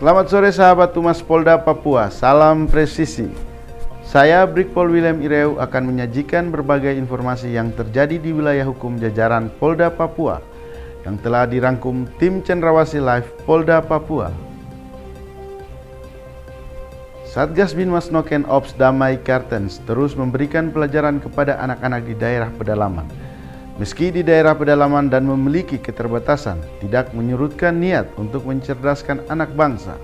Selamat sore sahabat Humas Polda Papua, salam presisi. Saya Brigpol William Ireu akan menyajikan berbagai informasi yang terjadi di wilayah hukum jajaran Polda Papua yang telah dirangkum tim Cendrawasih Live Polda Papua. Satgas Binmas Noken Ops Damai Kartens terus memberikan pelajaran kepada anak-anak di daerah pedalaman. Meski di daerah pedalaman dan memiliki keterbatasan, tidak menyurutkan niat untuk mencerdaskan anak bangsa.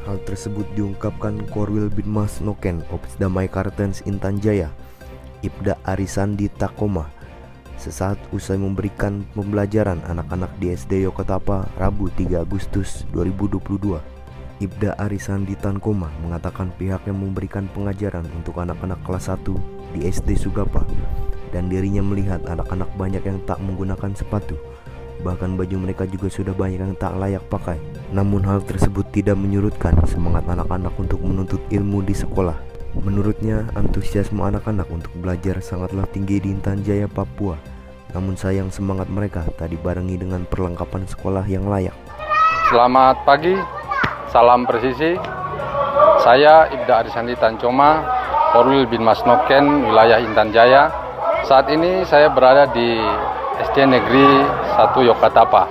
Hal tersebut diungkapkan Korwil Binmas Noken Ops Damai Kartens Intan Jaya, Ibda Arisandi Takoma, sesaat usai memberikan pembelajaran anak-anak di SD Yokotapa Rabu 3 Agustus 2022. Ibda Arisandi Tankoma mengatakan pihaknya memberikan pengajaran untuk anak-anak kelas 1 di SD Sugapa dan dirinya melihat anak-anak banyak yang tak menggunakan sepatu. Bahkan baju mereka juga sudah banyak yang tak layak pakai. Namun hal tersebut tidak menyurutkan semangat anak-anak untuk menuntut ilmu di sekolah. Menurutnya, antusiasme anak-anak untuk belajar sangatlah tinggi di Intan Jaya, Papua. Namun sayang semangat mereka tak dibarengi dengan perlengkapan sekolah yang layak. Selamat pagi, salam presisi. Saya Ibda Arisandi Tankoma, Korwil Binmas Noken, wilayah Intan Jaya. Saat ini saya berada di SD Negeri 1 Yokotapa.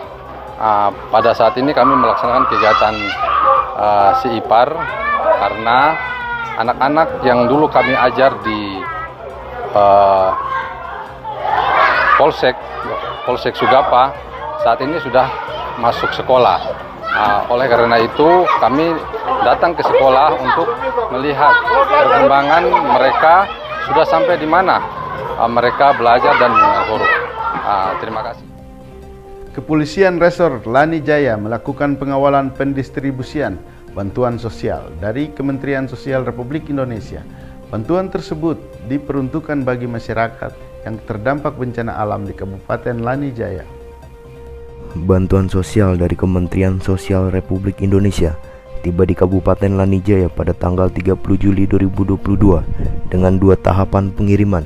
Pada saat ini kami melaksanakan kegiatan SIIPAR karena anak-anak yang dulu kami ajar di Polsek Sugapa saat ini sudah masuk sekolah. Oleh karena itu kami datang ke sekolah untuk melihat perkembangan mereka sudah sampai di mana mereka belajar dan mengenal huruf. Terima kasih. Kepolisian Resor Lani Jaya melakukan pengawalan pendistribusian bantuan sosial dari Kementerian Sosial Republik Indonesia. Bantuan tersebut diperuntukkan bagi masyarakat yang terdampak bencana alam di Kabupaten Lani Jaya. Bantuan sosial dari Kementerian Sosial Republik Indonesia tiba di Kabupaten Lani Jaya pada tanggal 30 Juli 2022 dengan 2 tahapan pengiriman.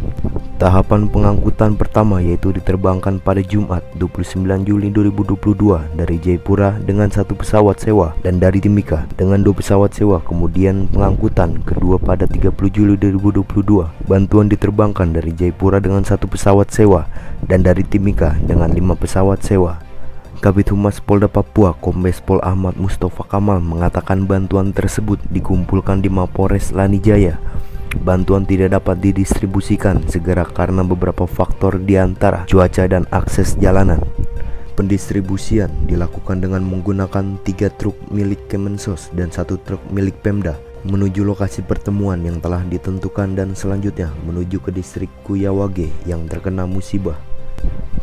Tahapan pengangkutan pertama yaitu diterbangkan pada Jumat 29 Juli 2022 dari Jayapura dengan 1 pesawat sewa dan dari Timika dengan 2 pesawat sewa. Kemudian pengangkutan kedua pada 30 Juli 2022. Bantuan diterbangkan dari Jayapura dengan 1 pesawat sewa dan dari Timika dengan 5 pesawat sewa. Kabid Humas Polda Papua Kombes Pol Ahmad Mustafa Kamal mengatakan bantuan tersebut dikumpulkan di Mapores Lani Jaya. Bantuan tidak dapat didistribusikan segera karena beberapa faktor diantara cuaca dan akses jalanan. Pendistribusian dilakukan dengan menggunakan 3 truk milik Kemensos dan 1 truk milik Pemda menuju lokasi pertemuan yang telah ditentukan dan selanjutnya menuju ke distrik Kuyawage yang terkena musibah.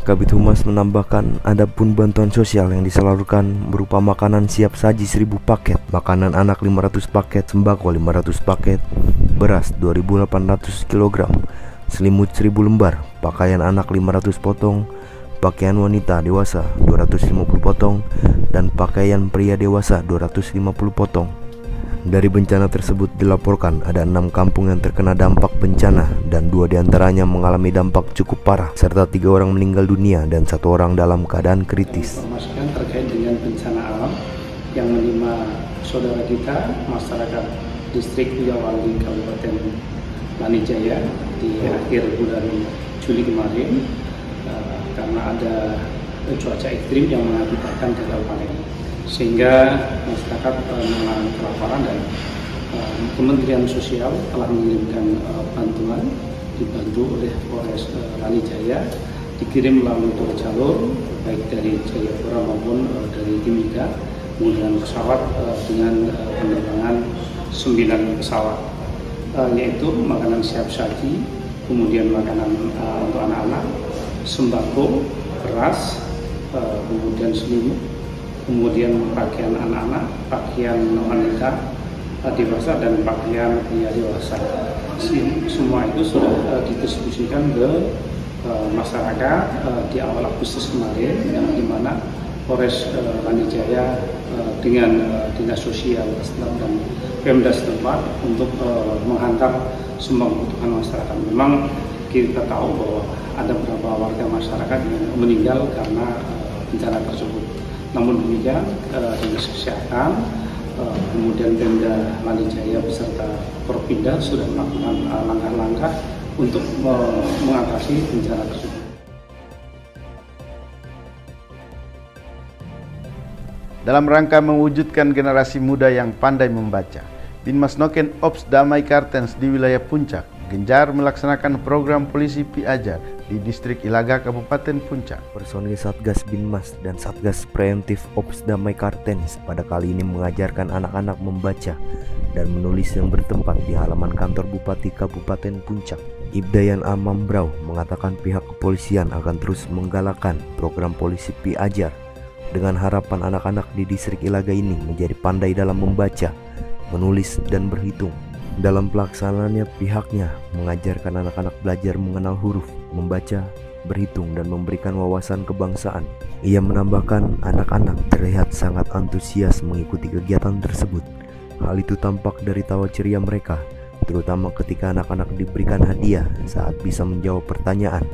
Kabid Humas menambahkan adapun bantuan sosial yang disalurkan berupa makanan siap saji 1000 paket, makanan anak 500 paket, sembako 500 paket, beras 2.800 kg, selimut 1000 lembar, pakaian anak 500 potong, pakaian wanita dewasa 250 potong, dan pakaian pria dewasa 250 potong. Dari bencana tersebut dilaporkan ada 6 kampung yang terkena dampak bencana dan 2 diantaranya mengalami dampak cukup parah serta 3 orang meninggal dunia dan 1 orang dalam keadaan kritis. Informasikan terkait dengan bencana alam yang menimpa saudara kita masyarakat distrik Kuyawage Kabupaten Lani Jaya di akhir bulan Juli kemarin karena ada cuaca ekstrim yang mengakibatkan gagal panen. Sehingga masyarakat mengalami kelaparan dan Kementerian Sosial telah mengirimkan bantuan dibantu oleh Polres Lani Jaya, dikirim melalui 2 jalur baik dari Jayapura maupun dari Timika menggunakan pesawat dengan penerbangan 9 pesawat, yaitu makanan siap saji, kemudian makanan untuk anak-anak, sembako, beras, kemudian selimut, kemudian pakaian anak-anak, pakaian wanita dewasa dan pakaian pria dewasa. Semua itu sudah didistribusikan ke masyarakat di awal Agustus kemarin, yang dimana Polres Lani Jaya dengan Dinas Sosial dan Pemda setempat untuk menghantar semua kebutuhan masyarakat. Memang kita tahu bahwa ada beberapa warga masyarakat yang meninggal karena bencana tersebut. Namun demikian, Dinas Kesehatan kemudian Pemda Lanijaya beserta Propinda sudah melakukan langkah-langkah untuk mengatasi bencana tersebut. Dalam rangka mewujudkan generasi muda yang pandai membaca, Binmas Noken Ops Damai Kartens di wilayah Puncak gencar melaksanakan program polisi Piajar di distrik Ilaga, Kabupaten Puncak. Personil Satgas Binmas dan Satgas Preventif Ops Damai Kartens pada kali ini mengajarkan anak-anak membaca dan menulis yang bertempat di halaman kantor Bupati Kabupaten Puncak. Ibdayan Amambrau mengatakan pihak kepolisian akan terus menggalakkan program polisi Piajar dengan harapan anak-anak di distrik Ilaga ini menjadi pandai dalam membaca, menulis, dan berhitung. Dalam pelaksanaannya, pihaknya mengajarkan anak-anak belajar mengenal huruf, membaca, berhitung, dan memberikan wawasan kebangsaan. Ia menambahkan anak-anak terlihat sangat antusias mengikuti kegiatan tersebut. Hal itu tampak dari tawa ceria mereka, terutama ketika anak-anak diberikan hadiah saat bisa menjawab pertanyaan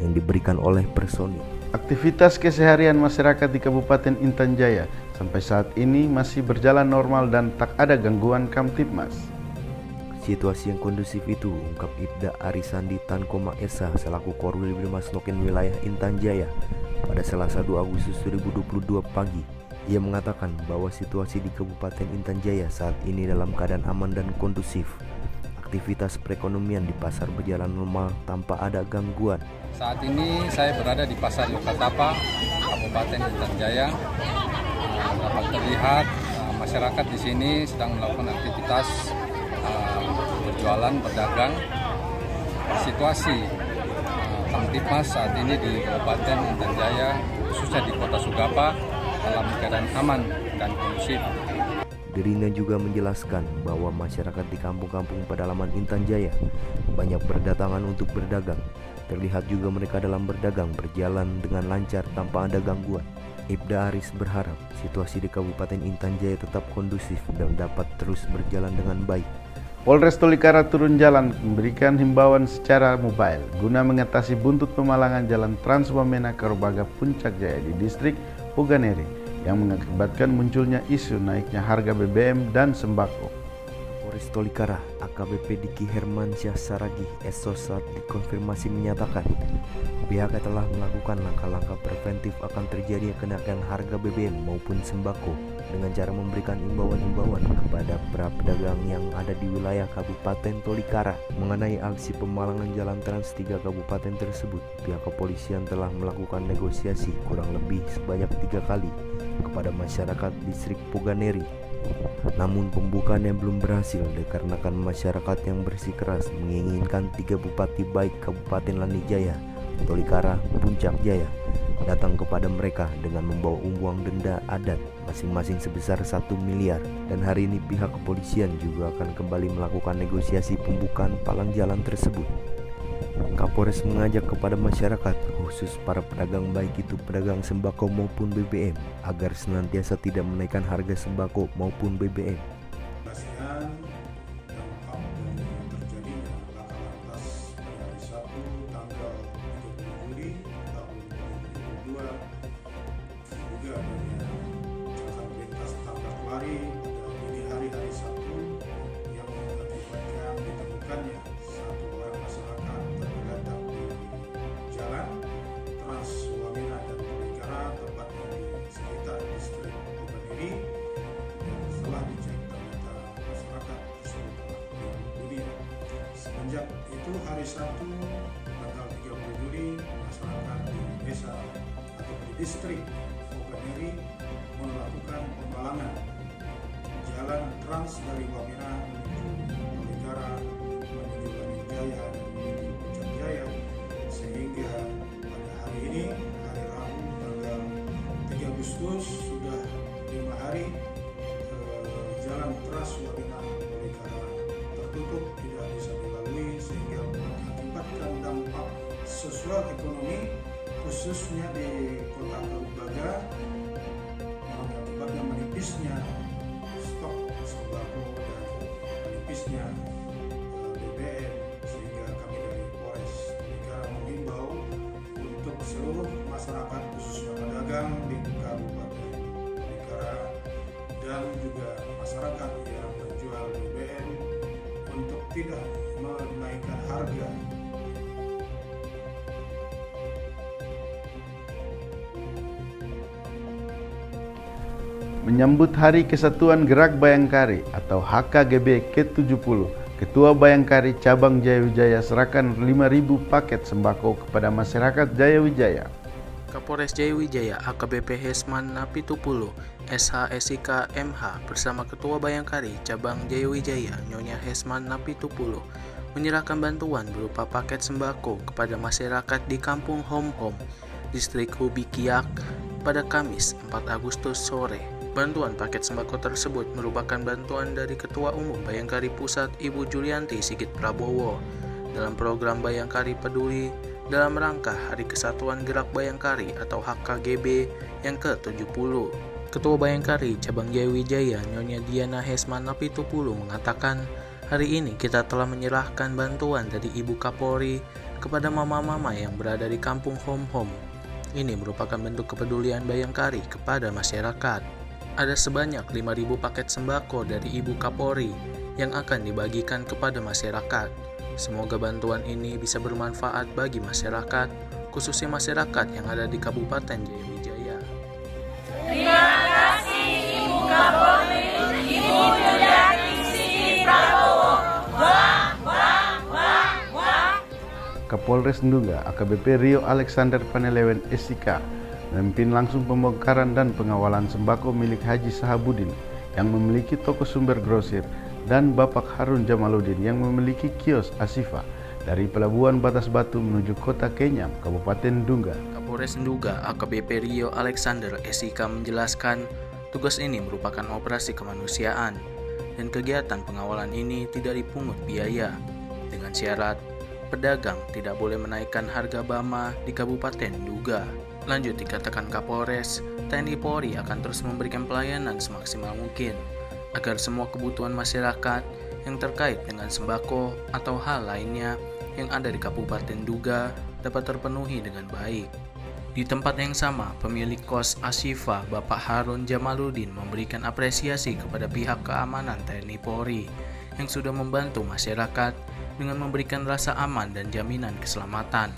yang diberikan oleh personil. Aktivitas keseharian masyarakat di Kabupaten Intan Jaya sampai saat ini masih berjalan normal dan tak ada gangguan Kamtibmas. Situasi yang kondusif itu ungkap Ibda Arisandi Tankoma Esa selaku Korwil Binmas Noken wilayah Intan Jaya pada Selasa 2 Agustus 2022 pagi. Ia mengatakan bahwa situasi di Kabupaten Intan Jaya saat ini dalam keadaan aman dan kondusif. Aktivitas perekonomian di pasar berjalan normal tanpa ada gangguan. Saat ini saya berada di Pasar Yokatapa, Kabupaten Intan Jaya. Dapat terlihat masyarakat di sini sedang melakukan aktivitas berjualan, berdagang. Situasi Kamtibmas saat ini di Kabupaten Intan Jaya, khususnya di Kota Sugapa, dalam keadaan aman dan kondusif. Dirinya juga menjelaskan bahwa masyarakat di kampung-kampung pedalaman Intan Jaya banyak berdatangan untuk berdagang. Terlihat juga mereka dalam berdagang berjalan dengan lancar tanpa ada gangguan. Ibda Aris berharap situasi di Kabupaten Intan Jaya tetap kondusif dan dapat terus berjalan dengan baik. Polres Tolikara turun jalan memberikan himbauan secara mobile guna mengatasi buntut pemalangan jalan Trans Wamena Karubaga Puncak Jaya di distrik Puganeri yang mengakibatkan munculnya isu naiknya harga BBM dan sembako. Polres Tolikara AKBP Diki Hermansyah Saragih Esos saat dikonfirmasi menyatakan pihaknya telah melakukan langkah-langkah preventif akan terjadinya kenaikan harga BBM maupun sembako dengan cara memberikan imbauan-imbauan kepada para pedagang yang ada di wilayah Kabupaten Tolikara mengenai aksi pemalangan jalan Trans 3 kabupaten tersebut. Pihak kepolisian telah melakukan negosiasi kurang lebih sebanyak 3 kali kepada masyarakat distrik Puganeri. Namun pembukaannya belum berhasil dikarenakan masyarakat yang bersikeras menginginkan 3 bupati baik Kabupaten Lanijaya, Tolikara, Puncak Jaya datang kepada mereka dengan membawa uang denda adat masing-masing sebesar 1 miliar. Dan hari ini pihak kepolisian juga akan kembali melakukan negosiasi pembukaan palang jalan tersebut. Kapolres mengajak kepada masyarakat, khusus para pedagang baik itu pedagang sembako maupun BBM, agar senantiasa tidak menaikkan harga sembako maupun BBM. Sejak itu hari Sabtu tanggal 30 Juli masyarakat di desa atau di distrik Puganeri melakukan pemalangan jalan trans dari Wamena menuju Tolikara, menuju Lanijaya dan menuju Puncak Jaya, sehingga pada hari ini hari Rabu tanggal 3 Agustus sudah 5 hari jalan trans Wamena Tolikara tertutup, tidak bisa dilalui, sehingga mengakibatkan dampak sosial ekonomi khususnya di Kota Karubaga, mengakibatkan menipisnya stok sembako dan menipisnya BBM, sehingga kami dari Polres Tolikara mengimbau untuk seluruh masyarakat khususnya pedagang di Kabupaten Tolikara dan juga tidak menaikkan harga. Menyambut Hari Kesatuan Gerak Bayangkari atau HKGB ke-70, Ketua Bayangkari Cabang Jayawijaya serahkan 5.000 paket sembako kepada masyarakat Jayawijaya. Kapolres Jayawijaya AKBP Hesman Napitupulu SH.SIK MH bersama Ketua Bayangkari Cabang Jayawijaya Nyonya Hesman Napitupulu menyerahkan bantuan berupa paket sembako kepada masyarakat di Kampung Hom-Hom, Distrik Hubikiak pada Kamis 4 Agustus sore. Bantuan paket sembako tersebut merupakan bantuan dari Ketua Umum Bayangkari Pusat Ibu Julianti Sigit Prabowo dalam program Bayangkari Peduli dalam rangka Hari Kesatuan Gerak Bayangkari atau HKGB yang ke-70. Ketua Bayangkari Cabang Jayawijaya Nyonya Diana Hesman Napitupulu mengatakan, hari ini kita telah menyerahkan bantuan dari Ibu Kapolri kepada mama-mama yang berada di Kampung Hom-Hom. Ini merupakan bentuk kepedulian Bayangkari kepada masyarakat. Ada sebanyak 5.000 paket sembako dari Ibu Kapolri yang akan dibagikan kepada masyarakat. Semoga bantuan ini bisa bermanfaat bagi masyarakat, khususnya masyarakat yang ada di Kabupaten Jayawijaya. Terima kasih Ibu Kapolri, Ibu Julianti Sigit Prabowo. Wah, wah, wah, wah. Kapolres Ndunga AKBP Rio Alexander Panelewen SIK memimpin langsung pembongkaran dan pengawalan sembako milik Haji Sahabudin yang memiliki toko sumber grosir dan Bapak Harun Jamaluddin yang memiliki kios Asifa dari Pelabuhan Batas Batu menuju Kota Kenyam, Kabupaten Ndunga. Kapolres Ndunga AKBP Rio Alexander SIK menjelaskan tugas ini merupakan operasi kemanusiaan dan kegiatan pengawalan ini tidak dipungut biaya dengan syarat pedagang tidak boleh menaikkan harga bama di Kabupaten Ndunga. Lanjut dikatakan Kapolres, TNI Polri akan terus memberikan pelayanan semaksimal mungkin agar semua kebutuhan masyarakat yang terkait dengan sembako atau hal lainnya yang ada di Kabupaten Ndunga dapat terpenuhi dengan baik. Di tempat yang sama, pemilik kos Asifa Bapak Harun Jamaluddin memberikan apresiasi kepada pihak keamanan TNI Polri yang sudah membantu masyarakat dengan memberikan rasa aman dan jaminan keselamatan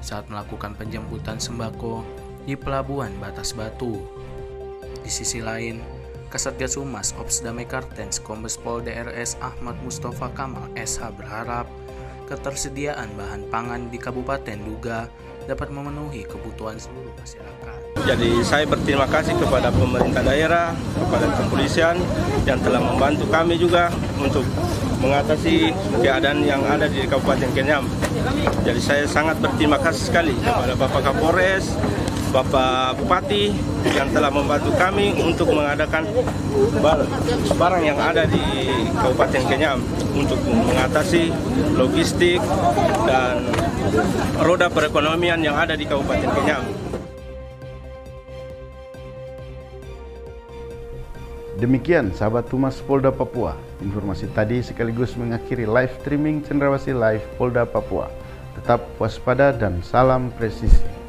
saat melakukan penjemputan sembako di Pelabuhan Batas Batu. Di sisi lain, Kasatgas Humas Ops Damai Kartens Kombes Pol DRS Ahmad Mustafa Kamal SH berharap ketersediaan bahan pangan di Kabupaten Ndunga dapat memenuhi kebutuhan seluruh masyarakat. Jadi saya berterima kasih kepada pemerintah daerah, kepada kepolisian yang telah membantu kami juga untuk mengatasi keadaan yang ada di Kabupaten Kenyam. Jadi saya sangat berterima kasih sekali kepada Bapak Kapolres, Bapak Bupati yang telah membantu kami untuk mengadakan barang yang ada di Kabupaten Kenyam untuk mengatasi logistik dan roda perekonomian yang ada di Kabupaten Kenyam. Demikian sahabat Humas Polda Papua, informasi tadi sekaligus mengakhiri live streaming Cendrawasih Live Polda Papua. Tetap waspada dan salam presisi.